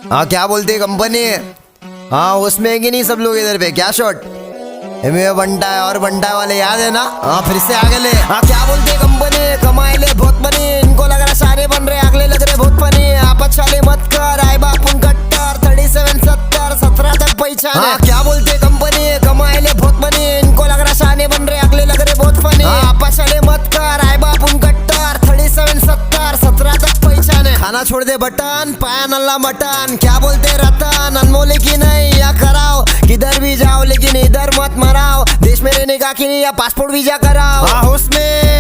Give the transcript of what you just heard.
हाँ क्या बोलते कंपनी? हाँ उसमें है कि नहीं सब लोग इधर पे? क्या शॉट बंटा है और बंटा वाले याद है ना? हाँ फिर से आगे ले। हाँ क्या बोलते कंपनी? कमाए ले बहुत बनी, इनको लग रहा सारे बन रहे, अगले लग रहे बहुत फनी। आपस वाले मत कर, आए बापुन कट्टर 37 70 17 तक पहचान। हाँ क्या बोलते कंपनी? कमाए ले बहुत बनी, इनको लग रहा सारे बन रहे, अगले लग रहे बहुत फनी। आपस वाले मत कर, आए बापुन कट्टर 37 70 17 तक पहचान है। खाना छोड़ दे बटन, पाया नल्ला मटन। क्या बोलते रतन? अनमोले की नहीं या कराओ, किधर भी जाओ लेकिन इधर मत मराओ। देश में रहने का कि नहीं या पासपोर्ट वीजा कराओ। हाँ उसमें